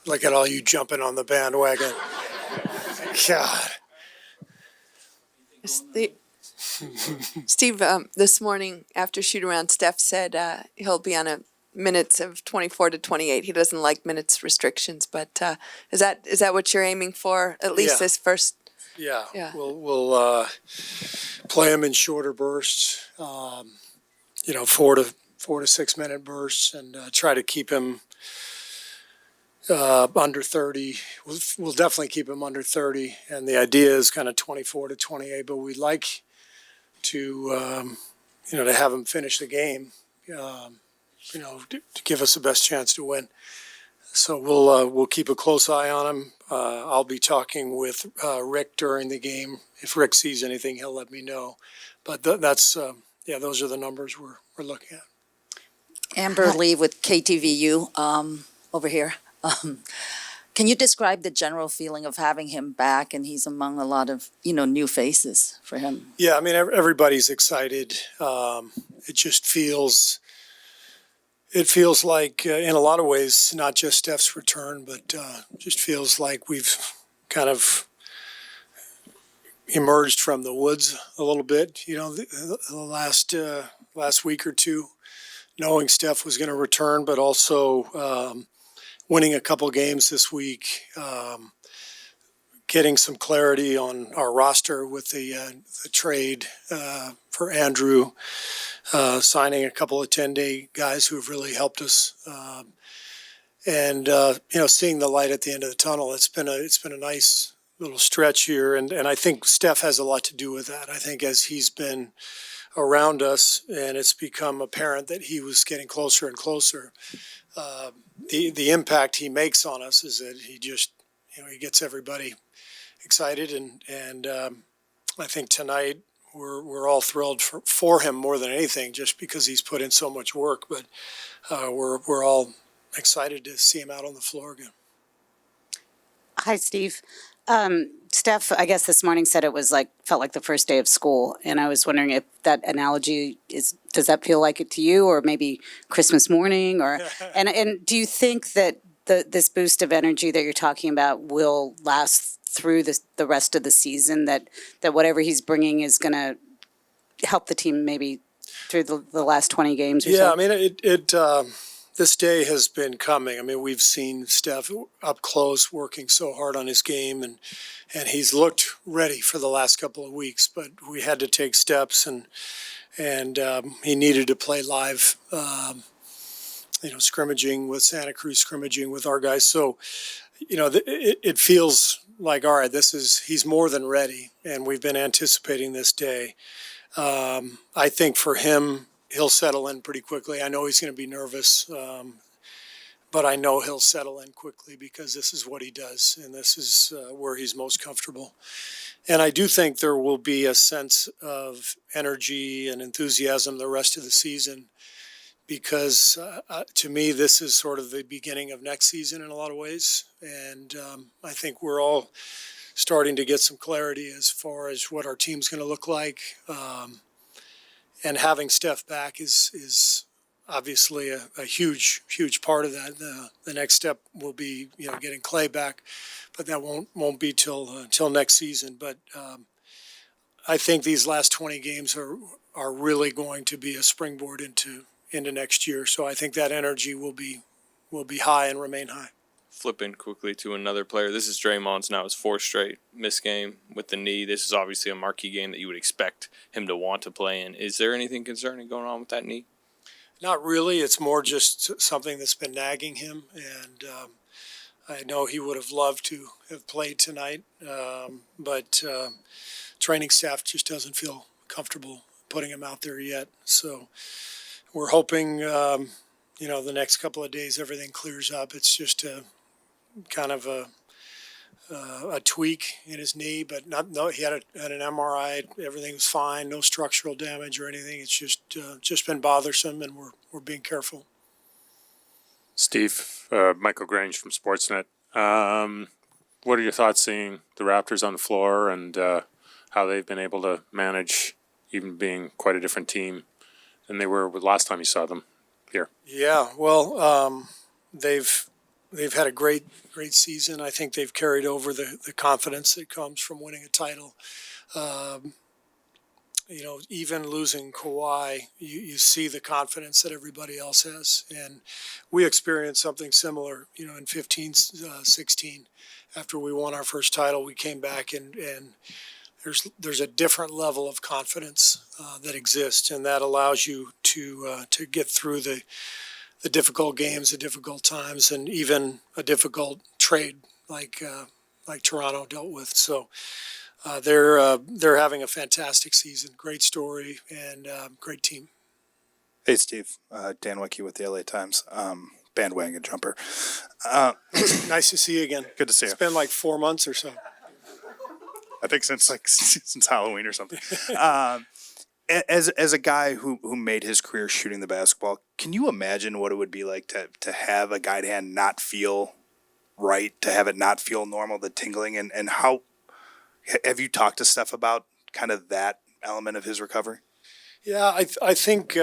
Look at all you jumping on the bandwagon. God. Steve, this morning after shoot around, Steph said he'll be on a minutes of 24 to 28. He doesn't like minutes restrictions, but is that what you're aiming for? At least this first. Yeah. Yeah. We'll play him in shorter bursts. 4 to 6 minute bursts, and try to keep him under 30. We'll definitely keep him under 30, and the idea is kind of 24 to 28. But we'd like to to have him finish the game, to give us the best chance to win. So we'll keep a close eye on him. I'll be talking with Rick during the game. If Rick sees anything, he'll let me know. But those are the numbers we're looking at. Amber Lee with KTVU over here. Can you describe the general feeling of having him back, and he's among a lot of new faces for him? Yeah, I mean everybody's excited. It just feels like in a lot of ways not just Steph's return, but just feels like we've kind of emerged from the woods a little bit. The last week or two, knowing Steph was going to return, but also winning a couple games this week, getting some clarity on our roster with the trade for Andrew, signing a couple of 10-day guys who have really helped us, and seeing the light at the end of the tunnel. It's been a nice little stretch here, and I think Steph has a lot to do with that. I think as he's been around us, and it's become apparent that he was getting closer and closer. The impact he makes on us is that he just, he gets everybody excited, and I think tonight we're all thrilled for him more than anything, just because he's put in so much work. But we're all excited to see him out on the floor again. Hi, Steve. Steph, I guess this morning said it felt like the first day of school, and I was wondering if that analogy does that feel like it to you, or maybe Christmas morning, or and do you think that this boost of energy that you're talking about will last through the rest of the season? That whatever he's bringing is going to help the team maybe through the last 20 games or so? Yeah, I mean, this day has been coming. I mean, we've seen Steph up close working so hard on his game, and he's looked ready for the last couple of weeks. But we had to take steps, and he needed to play live, scrimmaging with Santa Cruz, scrimmaging with our guys. So, it feels like, all right, he's more than ready, and we've been anticipating this day. I think for him, he'll settle in pretty quickly. I know he's going to be nervous, but I know he'll settle in quickly because this is what he does, and this is where he's most comfortable. And I do think there will be a sense of energy and enthusiasm the rest of the season, because to me, this is sort of the beginning of next season in a lot of ways. And I think we're all starting to get some clarity as far as what our team's going to look like. And having Steph back is obviously a huge part of that. The next step will be getting Clay back, but that won't be till next season. But I think these last 20 games are really going to be a springboard into next year. So I think that energy will be high and remain high. Flipping quickly to another player, this is Draymond's now his fourth straight missed game with the knee. This is obviously a marquee game that you would expect him to want to play in. Is there anything concerning going on with that knee? Not really. It's more just something that's been nagging him, and I know he would have loved to have played tonight, but training staff just doesn't feel comfortable putting him out there yet. So we're hoping, the next couple of days everything clears up. It's just kind of a tweak in his knee, but he had an MRI. Everything was fine, no structural damage or anything. It's just been bothersome, and we're being careful. Steve, Michael Grange from Sportsnet. What are your thoughts seeing the Raptors on the floor, and how they've been able to manage, even being quite a different team than they were last time you saw them here? Yeah, well, they've they've had a great season. I think they've carried over the confidence that comes from winning a title. Even losing Kawhi, you see the confidence that everybody else has. And we experienced something similar, in 15, 16. After we won our first title, we came back and there's a different level of confidence that exists, and that allows you to get through the difficult games, the difficult times, and even a difficult trade like Toronto dealt with. So they're having a fantastic season. Great story and great team. Hey, Steve. Dan Wicke with the LA Times. Bandwagon jumper. Nice to see you again. Good to see you. It's been like 4 months or so. I think since Halloween or something. As a guy who made his career shooting the basketball, can you imagine what it would be like to have a guide hand not feel right, to have it not feel normal, the tingling, and how have you talked to Steph about kind of that element of his recovery? Yeah, I think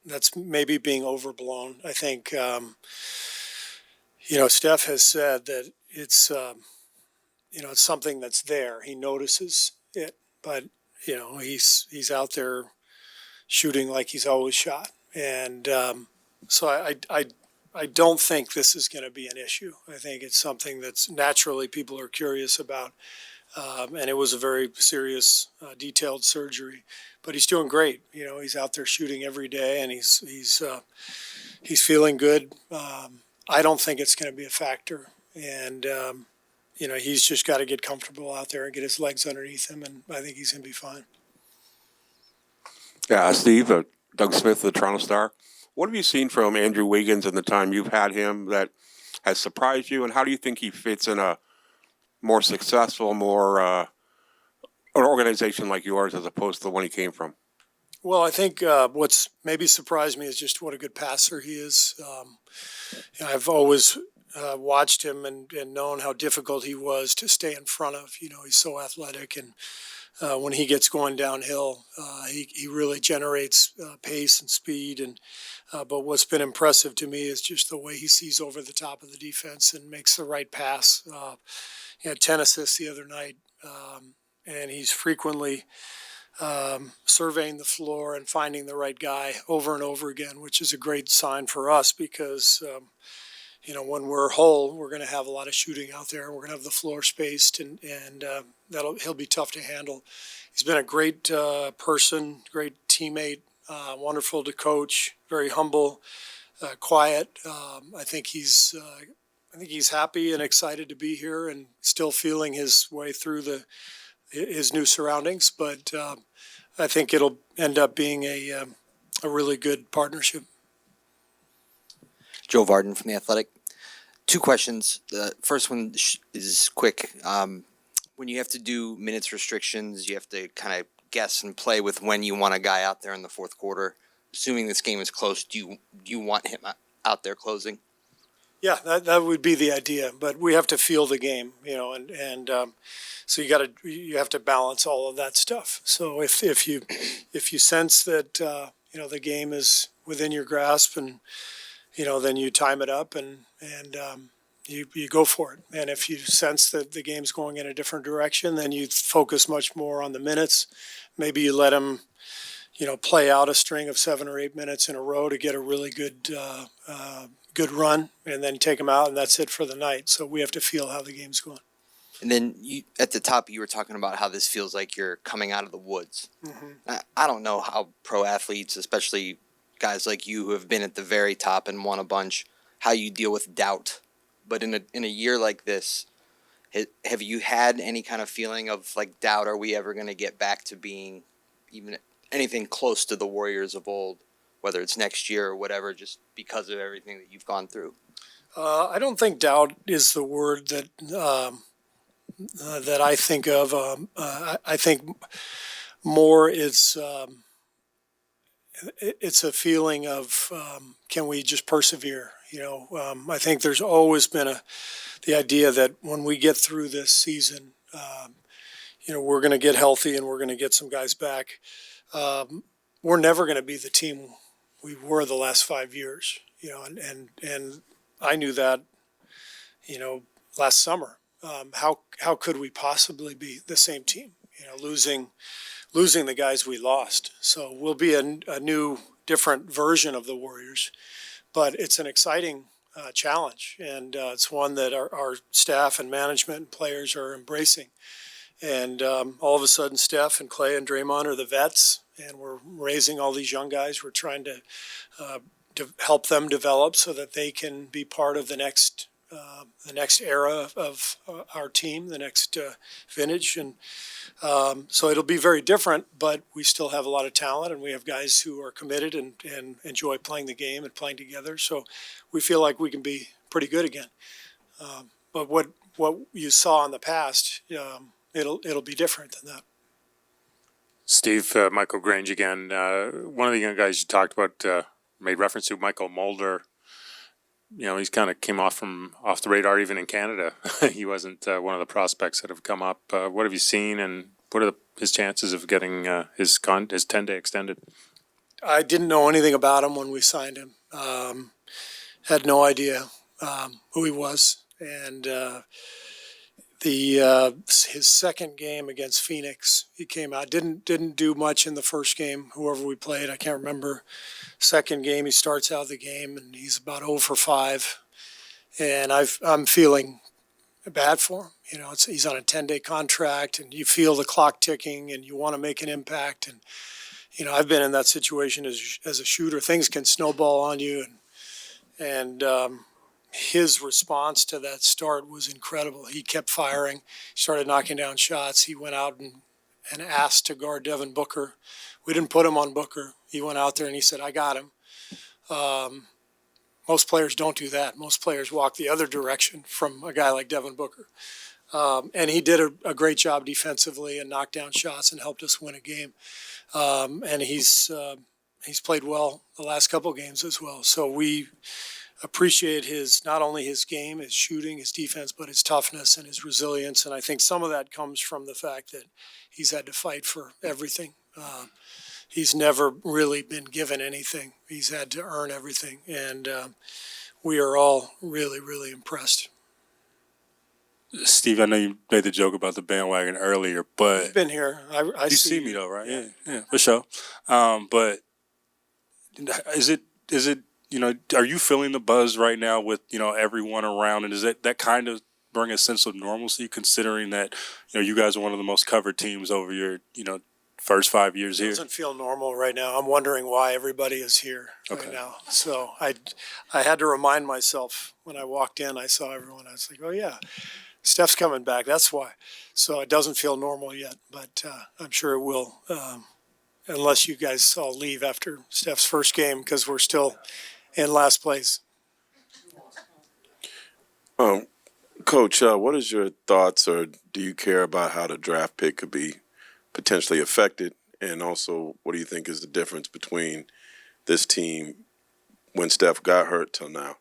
that's maybe being overblown. I think Steph has said that it's it's something that's there. He notices it, but he's out there shooting like he's always shot, and so I don't think this is going to be an issue. I think it's something that's naturally people are curious about, and it was a very serious, detailed surgery. But he's doing great. He's out there shooting every day, and he's feeling good. I don't think it's going to be a factor, and he's just got to get comfortable out there and get his legs underneath him, and I think he's going to be fine. Yeah, Steve, Doug Smith, the Toronto Star. What have you seen from Andrew Wiggins in the time you've had him that has surprised you, and how do you think he fits in a more successful, more an organization like yours as opposed to the one he came from? Well, I think what's maybe surprised me is just what a good passer he is. I've always watched him and known how difficult he was to stay in front of. He's so athletic, and when he gets going downhill, he really generates pace and speed. And but what's been impressive to me is just the way he sees over the top of the defense and makes the right pass. He had 10 assists the other night, and he's frequently surveying the floor and finding the right guy over and over again, which is a great sign for us because when we're whole, we're going to have a lot of shooting out there. We're going to have the floor spaced, and he'll be tough to handle. He's been a great person, great teammate, wonderful to coach, very humble, quiet. I think he's happy and excited to be here, and still feeling his way through his new surroundings. But I think it'll end up being a really good partnership. Joe Varden from The Athletic. 2 questions. The first one is quick. When you have to do minutes restrictions, you have to kind of guess and play with when you want a guy out there in the fourth quarter. Assuming this game is close, do you want him out there closing? Yeah, that would be the idea, but we have to feel the game, and so you have to balance all of that stuff. So if you sense that the game is within your grasp, and then you time it up and you go for it. And if you sense that the game's going in a different direction, then you focus much more on the minutes. Maybe you let him play out a string of 7 or 8 minutes in a row to get a really good run, and then take them out, and that's it for the night. So we have to feel how the game's going. And then at the top, you were talking about how this feels like you're coming out of the woods. Mm-hmm. I don't know how pro athletes, especially guys like you who have been at the very top and won a bunch, how you deal with doubt. But in a year like this, have you had any kind of feeling of like doubt? Are we ever going to get back to being even anything close to the Warriors of old, whether it's next year or whatever, just because of everything that you've gone through? I don't think doubt is the word that I think of. I think more it's a feeling of can we just persevere? I think there's always been the idea that when we get through this season, we're going to get healthy and we're going to get some guys back. We're never going to be the team we were the last 5 years. And I knew that, last summer. How could we possibly be the same team? Losing the guys we lost. So we'll be a new, different version of the Warriors, but it's an exciting challenge, and it's one that our staff and management and players are embracing. And all of a sudden, Steph and Clay and Draymond are the vets, and we're raising all these young guys. We're trying to help them develop so that they can be part of the next era of our team, the next vintage. And so it'll be very different, but we still have a lot of talent, and we have guys who are committed and enjoy playing the game and playing together. So we feel like we can be pretty good again. But what you saw in the past, it'll be different than that. Steve, Michael Grange again. One of the young guys you talked about made reference to, Michael Mulder. He's kind of came off the radar even in Canada. He wasn't one of the prospects that have come up. What have you seen, and what are his chances of getting his 10-day extended? I didn't know anything about him when we signed him. Had no idea who he was, and his second game against Phoenix, he came out, didn't do much in the first game. Whoever we played, I can't remember. Second game, he starts out the game and he's about 0 for 5, and I'm feeling bad for him. He's on a 10-day contract, and you feel the clock ticking, and you want to make an impact. And I've been in that situation as a shooter. Things can snowball on you, and his response to that start was incredible. He kept firing, started knocking down shots. He went out and asked to guard Devin Booker. We didn't put him on Booker. He went out there and he said, "I got him." Most players don't do that. Most players walk the other direction from a guy like Devin Booker. And he did a great job defensively and knocked down shots and helped us win a game. And he's played well the last couple games as well. So we appreciate not only his game, his shooting, his defense, but his toughness and his resilience. And I think some of that comes from the fact that he's had to fight for everything. He's never really been given anything. He's had to earn everything. And we are all really, really impressed. Steve, I know you made the joke about the bandwagon earlier, but I've been here. I you see me though, right? Yeah, for sure. But is it are you feeling the buzz right now with everyone around, and is that kind of bring a sense of normalcy, considering that you guys are one of the most covered teams over your first 5 years here? It doesn't feel normal right now. I'm wondering why everybody is here right now. So I had to remind myself when I walked in. I saw everyone. I was like, oh yeah, Steph's coming back. That's why. So it doesn't feel normal yet, but I'm sure it will. Unless you guys all leave after Steph's first game, because we're still in last place. Coach, what is your thoughts, or do you care about how the draft pick could be potentially affected? And also, what do you think is the difference between this team when Steph got hurt till now?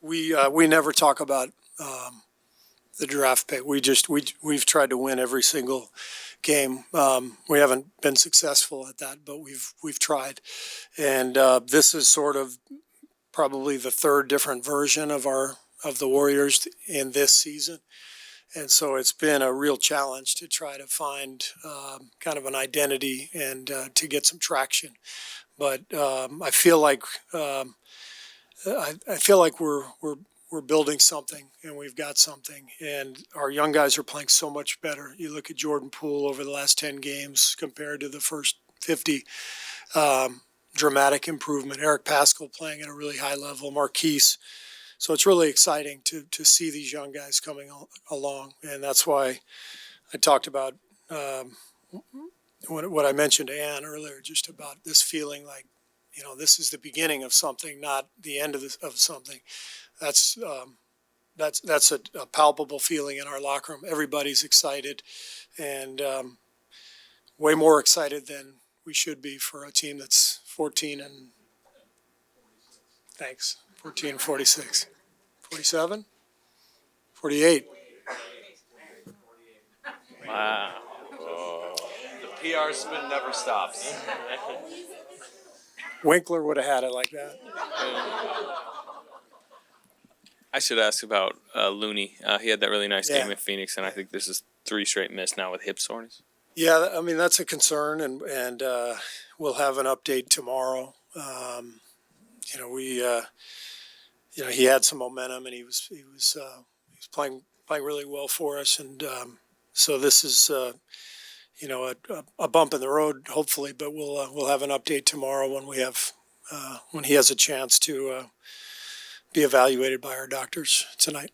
We never talk about the draft pick. We've tried to win every single game. We haven't been successful at that, but we've tried. And this is sort of probably the third different version of the Warriors in this season. And so it's been a real challenge to try to find kind of an identity and to get some traction. But I feel like we're building something, and we've got something, and our young guys are playing so much better. You look at Jordan Poole over the last 10 games compared to the first 50, dramatic improvement. Eric Paschall playing at a really high level, Marquise. So it's really exciting to see these young guys coming along, and that's why I talked about what I mentioned to Ann earlier, just about this feeling like, this is the beginning of something, not the end of something. That's a palpable feeling in our locker room. Everybody's excited, and way more excited than we should be for a team that's 14 and 46. 47? 48. Wow. The PR spin never stops. Winkler would have had it like that. I should ask about Looney. He had that really nice Yeah. game at Phoenix, and I think this is 3 straight miss now with hip soreness. Yeah, I mean that's a concern, and we'll have an update tomorrow. He had some momentum, and he was playing really well for us, and so this is a bump in the road, hopefully, but we'll have an update tomorrow when he has a chance to be evaluated by our doctors tonight.